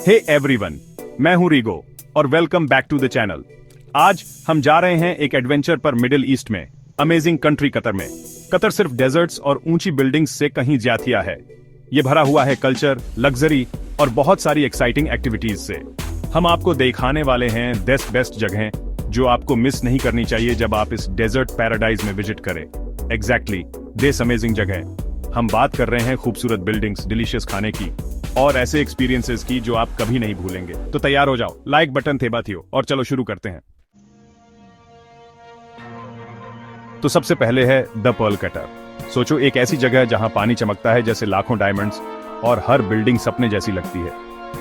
Hey everyone, मैं हूं रीगो और welcome back to the channel. आज हम जा रहे हैं एक एडवेंचर पर मिडिल ईस्ट में, अमेजिंग कंट्री कतर में। कतर सिर्फ डेजर्ट्स और ऊंची बिल्डिंग्स से कहीं ज्यादा है। ये भरा हुआ है कल्चर, लग्जरी और बहुत सारी एक्साइटिंग एक्टिविटीज से। हम आपको दिखाने वाले हैं 10 बेस्ट जगहें जो आपको मिस नहीं करनी चाहिए जब आप इस डेजर्ट पैराडाइज में विजिट करें। एग्जैक्टली, दिस अमेजिंग जगह। हम बात कर रहे हैं खूबसूरत बिल्डिंग्स, डिलीशियस खाने की और ऐसे एक्सपीरियंसेस की जो आप कभी नहीं भूलेंगे। तो तैयार हो जाओ, लाइक बटन थे बातियो और चलो शुरू करते हैं। तो सबसे पहले है द पर्ल कटर। सोचो, एक ऐसी जगह जहां पानी चमकता है जैसे लाखों डायमंड्स और हर बिल्डिंग सपने जैसी लगती है।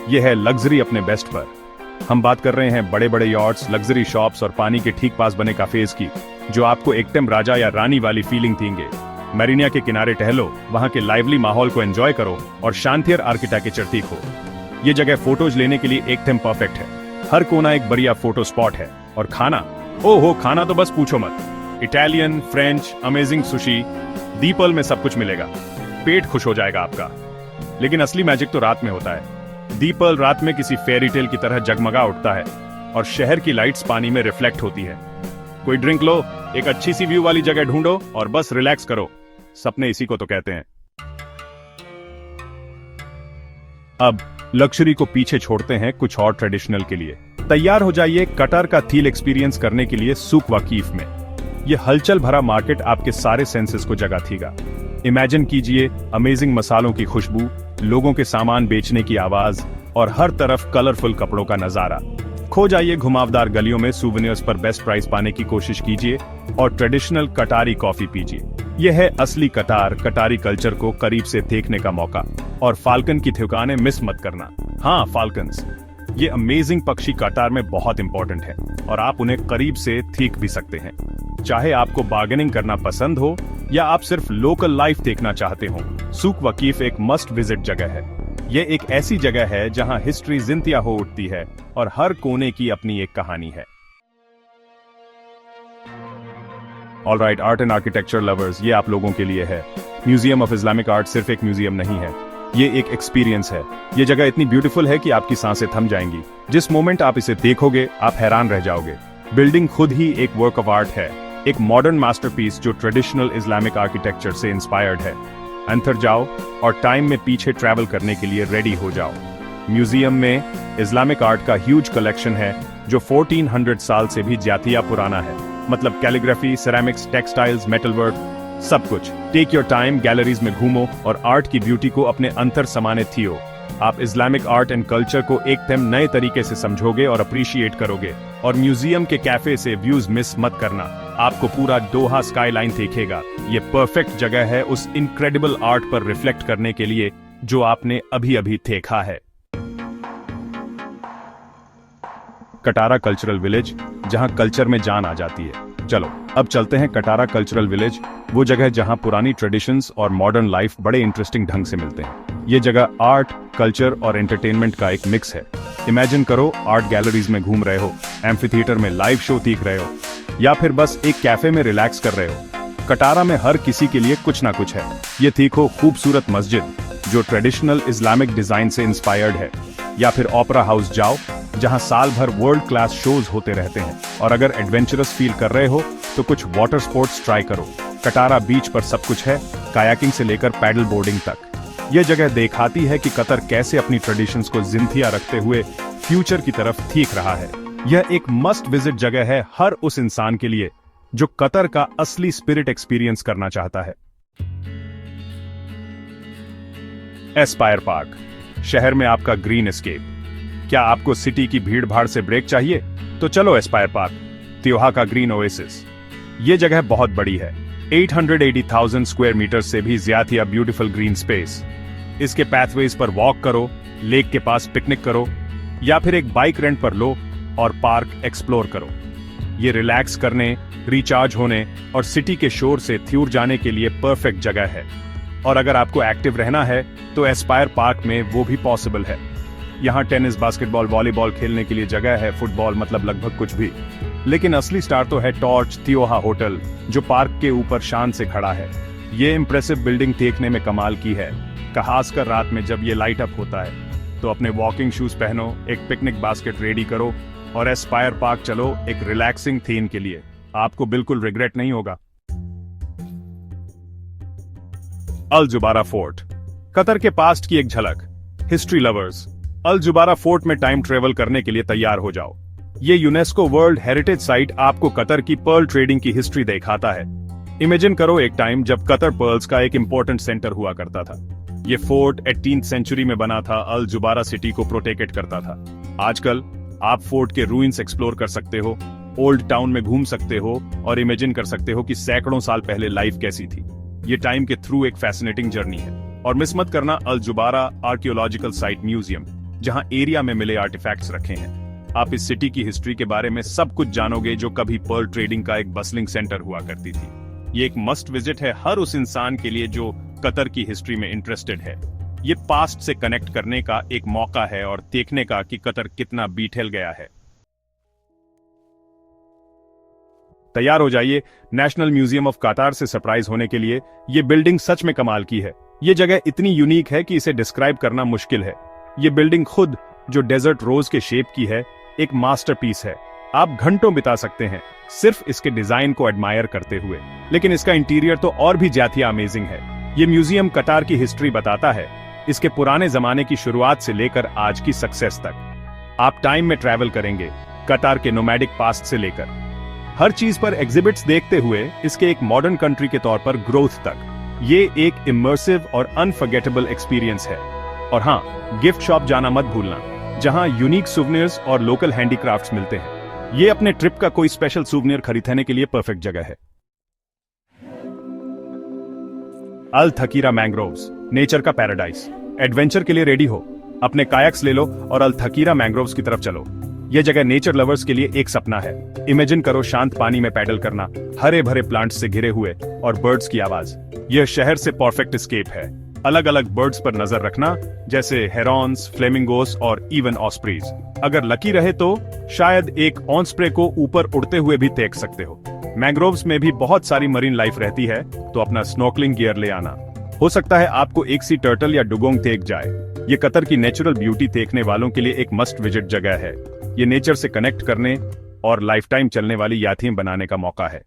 यह है लग्जरी अपने बेस्ट पर। हम बात कर रहे हैं बड़े बड़े यॉट्स, लग्जरी शॉप्स और पानी के ठीक पास बने काफेज की जो आपको एकदम राजा या रानी वाली फीलिंग देंगे। मैरिनिया के किनारे टहलो, वहां के लाइवली माहौल को एंजॉय करो और शांतियर आर्किटेक्चर सीखो। ये जगह फोटोज लेने के लिए एकदम परफेक्ट है। हर कोना एक बढ़िया फोटो स्पॉट है। और खाना, ओहो, खाना तो बस पूछो मत। इटालियन, फ्रेंच, अमेजिंग सुशी, दी पर्ल में सब कुछ मिलेगा। पेट खुश हो जाएगा आपका। लेकिन असली मैजिक तो रात में होता है। दी पर्ल रात में किसी फेरी टेल की तरह जगमगा उठता है और शहर की लाइट्स पानी में रिफ्लेक्ट होती है। कोई ड्रिंक लो, एक अच्छी सी व्यू वाली जगह ढूंढो और बस रिलैक्स करो। सपने इसी को तो कहते हैं। अब लक्जरी को पीछे छोड़ते हैं कुछ और ट्रेडिशनल के लिए। तैयार हो जाइए कतर का थील एक्सपीरियंस करने के लिए सूक वाकीफ में। यह हलचल भरा मार्केट आपके सारे सेंसेस को जगा देगा। इमेजिन कीजिए अमेजिंग मसालों की खुशबू, लोगों के सामान बेचने की आवाज और हर तरफ कलरफुल कपड़ों का नजारा। खो जाइए घुमावदार गलियों में, सूवेनियर्स पर बेस्ट प्राइस पाने की कोशिश कीजिए और ट्रेडिशनल कटारी कॉफी पीजिए। यह है असली कतार, कटारी कल्चर को करीब से देखने का मौका। और फाल्कन की दुकानें मिस मत करना। हाँ, फाल्कन्स, ये अमेजिंग पक्षी कतार में बहुत इंपॉर्टेंट है और आप उन्हें करीब से देख भी सकते हैं। चाहे आपको बार्गेनिंग करना पसंद हो या आप सिर्फ लोकल लाइफ देखना चाहते हो, सूक वकीफ एक मस्ट विजिट जगह है। यह एक ऐसी जगह है जहां हिस्ट्री जिंदा हो उठती है और हर कोने की अपनी एक कहानी है। Alright, art and architecture lovers, ये आप लोगों के लिए है। म्यूजियम ऑफ इस्लामिक आर्ट सिर्फ एक म्यूजियम नहीं है, ये एक एक्सपीरियंस है। ये जगह इतनी ब्यूटीफुल है कि आपकी सांसें थम जाएंगी। जिस मोमेंट आप इसे देखोगे आप हैरान रह जाओगे। बिल्डिंग खुद ही एक वर्क ऑफ आर्ट है, एक मॉडर्न मास्टरपीस जो ट्रेडिशनल इस्लामिक आर्किटेक्चर से इंस्पायर्ड है। अंदर जाओ और टाइम में पीछे ट्रैवल करने के लिए रेडी हो जाओ। म्यूजियम में इस्लामिक आर्ट का ह्यूज कलेक्शन है जो 1400 साल से भी ज्यादा पुराना है। मतलब calligraphy, ceramics, textiles, metal work, सब कुछ। टेक योर टाइम, गैलरीज में घूमो और आर्ट की ब्यूटी को अपने अंतर समाने थियो। आप इस्लामिक आर्ट एंड कल्चर को एकदम नए तरीके से समझोगे और अप्रिशिएट करोगे। और म्यूजियम के कैफे से व्यूज मिस मत करना, आपको पूरा दोहा स्काईलाइन दिखेगा। ये परफेक्ट जगह है उस इनक्रेडिबल आर्ट पर रिफ्लेक्ट करने के लिए जो आपने अभी अभी देखा है। कटारा कल्चरल विलेज, जहां कल्चर में जान आ जाती है। चलो अब चलते हैं कटारा कल्चरल विलेज, वो जगह जहां पुरानी ट्रेडिशंस और मॉडर्न लाइफ बड़े इंटरेस्टिंग ढंग से मिलते हैं। ये जगह आर्ट, कल्चर और एंटरटेनमेंट का एक मिक्स है। इमेजिन करो, आर्ट गैलरीज में घूम रहे हो, एम्फी थिएटर में लाइव शो देख रहे हो या फिर बस एक कैफे में रिलैक्स कर रहे हो। कटारा में हर किसी के लिए कुछ ना कुछ है। ये देखो खूबसूरत मस्जिद जो ट्रेडिशनल इस्लामिक डिजाइन से इंस्पायर्ड है, या फिर ओपेरा हाउस जाओ जहां साल भर वर्ल्ड क्लास शोज होते रहते हैं। और अगर एडवेंचरस फील कर रहे हो तो कुछ वाटर स्पोर्ट्स ट्राई करो। कटारा बीच पर सब कुछ है, कायाकिंग से लेकर पैडल बोर्डिंग तक। यह जगह दिखाती है कि कतर कैसे अपनी ट्रेडिशंस को जिंदा रखते हुए फ्यूचर की तरफ देख रहा है। यह एक मस्ट विजिट जगह है हर उस इंसान के लिए जो कतर का असली स्पिरिट एक्सपीरियंस करना चाहता है। एस्पायर पार्क, शहर में आपका ग्रीन एस्केप। क्या आपको सिटी की भीड़ भाड़ से ब्रेक चाहिए? तो चलो एस्पायर पार्क, त्योहा का ग्रीन ओएसिस। ये जगह बहुत बड़ी है, 880,000 स्क्वायर मीटर से भी ज्यादा ब्यूटीफुल ग्रीन स्पेस। इसके पैथवेज पर वॉक करो, लेक के पास पिकनिक करो या फिर एक बाइक रेंट पर लो और पार्क एक्सप्लोर करो। ये रिलैक्स करने, रिचार्ज होने और सिटी के शोर से दूर जाने के लिए परफेक्ट जगह है। और अगर आपको एक्टिव रहना है तो एस्पायर पार्क में वो भी पॉसिबल है। यहाँ टेनिस, बास्केटबॉल, वॉलीबॉल खेलने के लिए जगह है, फुटबॉल मतलब लगभग कुछ भी। लेकिन असली स्टार तो है टॉर्च त्योहा होटल जो पार्क के ऊपर शान से खड़ा है। ये इंप्रेसिव बिल्डिंग देखने में कमाल की है, खासकर रात में जब ये लाइट अप होता है तो अपने वॉकिंग शूज पहनो, एक पिकनिक बास्केट रेडी करो और एस्पायर पार्क चलो एक रिलैक्सिंग थीम के लिए। आपको बिल्कुल रिग्रेट नहीं होगा। अल जुबारा फोर्ट, कतर के पास्ट की एक झलक। हिस्ट्री लवर्स, अल जुबारा फोर्ट में टाइम ट्रेवल करने के लिए तैयार हो जाओ। ये यूनेस्को वर्ल्ड हेरिटेज साइट आपको कतर की पर्ल ट्रेडिंग की हिस्ट्री दिखाता है। इमेजिन करो एक टाइम जब कतर पर्ल्स का एक इंपॉर्टेंट सेंटर हुआ करता था। ये फोर्ट 18th सेंचुरी में बना था, अल जुबारा सिटी को प्रोटेक्ट करता था। आजकल आप फोर्ट के रूइंस एक्सप्लोर कर सकते हो, ओल्ड टाउन में घूम सकते हो और इमेजिन कर सकते हो कि सैकड़ों साल पहले लाइफ कैसी थी। ये टाइम के थ्रू एक फैसिनेटिंग जर्नी है। और मिस मत करना अल जुबारा आर्कियोलॉजिकल साइट म्यूजियम, जहां एरिया में मिले आर्टिफैक्ट्स रखे हैं। आप इस सिटी की हिस्ट्री के बारे में सब कुछ जानोगे जो कभी पर्ल ट्रेडिंग का एक बसलिंग सेंटर हुआ करती थी। ये एक मस्ट विजिट है हर उस इंसान के लिए जो कतर की हिस्ट्री में इंटरेस्टेड है। ये पास्ट से कनेक्ट करने का एक मौका है और देखने का कि कतर कितना बिखर गया है। तैयार हो जाइए नेशनल म्यूजियम ऑफ कतार से सरप्राइज होने के लिए। ये बिल्डिंग सच में कमाल की है। ये जगह इतनी यूनिक है कि इसे डिस्क्राइब करना मुश्किल है। ये बिल्डिंग खुद, जो डेजर्ट रोज के शेप की है, एक मास्टरपीस है। आप घंटों बिता सकते हैं सिर्फ इसके डिजाइन को एडमायर करते हुए, लेकिन इसका इंटीरियर तो और भी ज्यादा अमेजिंग है। ये म्यूजियम कतार की हिस्ट्री बताता है, इसके पुराने जमाने की शुरुआत से लेकर आज की सक्सेस तक। आप टाइम में ट्रैवल करेंगे, कतार के नोमैडिक पास्ट से लेकर हर चीज पर एग्जिबिट्स देखते हुए इसके एक मॉडर्न कंट्री के तौर पर ग्रोथ तक। ये एक इमर्सिव और अनफॉरगेटेबल एक्सपीरियंस है। और हाँ, गिफ्ट शॉप जाना मत भूलना, जहां यूनिक सुवेनियर्स और लोकल हैंडीक्राफ्ट्स मिलते हैं। ये अपने ट्रिप का कोई स्पेशल सुवेनियर खरीदने के लिए परफेक्ट जगह है। अल थकीरा मैंग्रोव्स, नेचर का पैराडाइज। एडवेंचर के लिए रेडी हो, अपने कायक्स ले लो और अल थकीरा मैंग्रोव्स की तरफ चलो। यह जगह नेचर लवर्स के लिए एक सपना है। इमेजिन करो शांत पानी में पैडल करना, हरे भरे प्लांट्स से घिरे हुए और बर्ड्स की आवाज। यह शहर से परफेक्ट एस्केप है। अलग अलग बर्ड्स पर नजर रखना, जैसे हेरॉन्स, फ्लेमिंगोस और इवन ऑस्प्रीज। अगर लकी रहे तो शायद एक ऑस्प्रे को ऊपर उड़ते हुए भी देख सकते हो। मैंग्रोव्स में भी बहुत सारी मरीन लाइफ रहती है, तो अपना स्नॉर्कलिंग गियर ले आना। हो सकता है आपको एक सी टर्टल या डुगोंग देख जाए। ये कतर की नेचुरल ब्यूटी देखने वालों के लिए एक मस्ट विजिट जगह है। ये नेचर से कनेक्ट करने और लाइफ टाइम चलने वाली यादें बनाने का मौका है।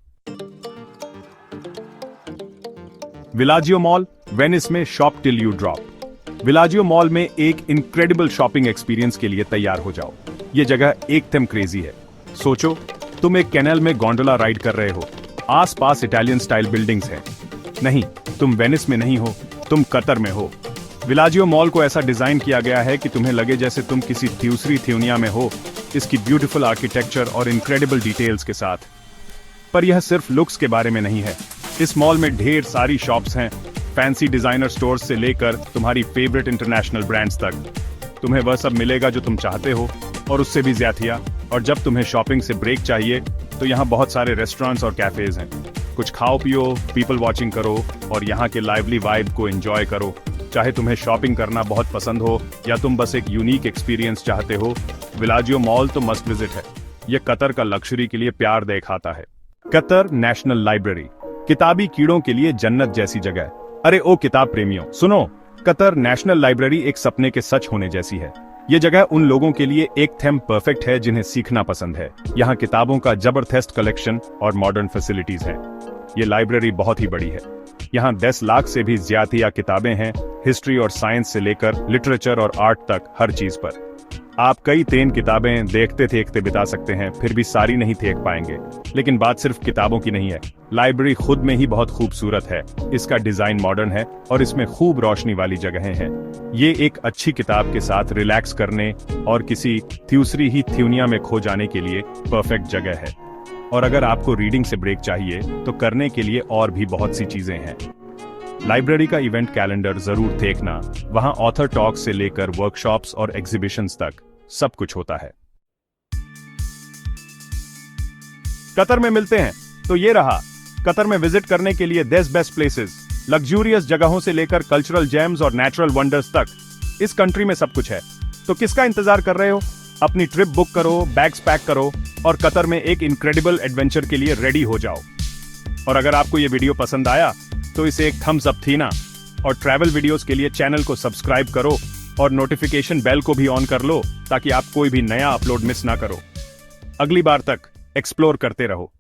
विलाजियो मॉल, वेनिस में shop till you drop. Villaggio mall में एक इनक्रेडिबल शॉपिंग एक्सपीरियंस के लिए तैयार हो जाओ। ये जगह एकदम क्रेजी है। सोचो, तुम एक कैनल में गोंडोला राइड कर रहे हो, आसपास इटालियन स्टाइल बिल्डिंग्स हैं। नहीं, तुम वेनिस में नहीं हो, तुम कतर में हो। विलाजियो मॉल को ऐसा डिजाइन किया गया है कि तुम्हें लगे जैसे तुम किसी दूसरी दुनिया में हो, इसकी ब्यूटीफुल आर्किटेक्चर और इनक्रेडिबल डिटेल्स के साथ। पर यह सिर्फ लुक्स के बारे में नहीं है। इस मॉल में ढेर सारी शॉप्स हैं, फैंसी डिजाइनर स्टोर्स से लेकर तुम्हारी फेवरेट इंटरनेशनल ब्रांड्स तक। तुम्हें वह सब मिलेगा जो तुम चाहते हो और उससे भी ज्यादा। और जब तुम्हें शॉपिंग से ब्रेक चाहिए तो यहाँ बहुत सारे रेस्टोरेंट्स और कैफेज हैं। कुछ खाओ पियो, पीपल वॉचिंग करो और यहाँ के लाइवली वाइब को एंजॉय करो। चाहे तुम्हें शॉपिंग करना बहुत पसंद हो या तुम बस एक यूनिक एक्सपीरियंस चाहते हो, विलाजियो मॉल तो मस्ट विजिट है। यह कतर का लग्जरी के लिए प्यार दिखाता है। कतर नेशनल लाइब्रेरी, किताबी कीड़ों के लिए जन्नत जैसी जगह। अरे ओ किताब प्रेमियों, सुनो, कतर नेशनल लाइब्रेरी एक सपने के सच होने जैसी है। ये जगह उन लोगों के लिए एक थेम परफेक्ट है जिन्हें सीखना पसंद है। यहाँ किताबों का जबरदस्त कलेक्शन और मॉडर्न फैसिलिटीज हैं। ये लाइब्रेरी बहुत ही बड़ी है। यहाँ 10 लाख से भी ज्यादा किताबें हैं, हिस्ट्री और साइंस से लेकर लिटरेचर और आर्ट तक हर चीज पर। आप कई 3 किताबें देखते देखते बिता सकते हैं, फिर भी सारी नहीं देख पाएंगे। लेकिन बात सिर्फ किताबों की नहीं है, लाइब्रेरी खुद में ही बहुत खूबसूरत है। इसका डिजाइन मॉडर्न है और इसमें खूब रोशनी वाली जगहें हैं। ये एक अच्छी किताब के साथ रिलैक्स करने और किसी दूसरी ही दुनिया में खो जाने के लिए परफेक्ट जगह है। और अगर आपको रीडिंग से ब्रेक चाहिए तो करने के लिए और भी बहुत सी चीजें हैं। लाइब्रेरी का इवेंट कैलेंडर जरूर देखना, वहां ऑथर टॉक से लेकर वर्कशॉप्स और एग्जीबिशंस तक सब कुछ होता है। कतर में मिलते हैं तो ये रहा कतर में विजिट करने के लिए 10 बेस्ट प्लेसेस, लग्जूरियस जगहों से लेकर कल्चरल जेम्स और नेचुरल वंडर्स तक। इस कंट्री में सब कुछ है, तो किसका इंतजार कर रहे हो? अपनी ट्रिप बुक करो, बैग्स पैक करो और कतर में एक इनक्रेडिबल एडवेंचर के लिए रेडी हो जाओ। और अगर आपको ये वीडियो पसंद आया तो इसे एक थम्स अप थी ना, और ट्रैवल वीडियोस के लिए चैनल को सब्सक्राइब करो और नोटिफिकेशन बेल को भी ऑन कर लो ताकि आप कोई भी नया अपलोड मिस ना करो। अगली बार तक एक्सप्लोर करते रहो।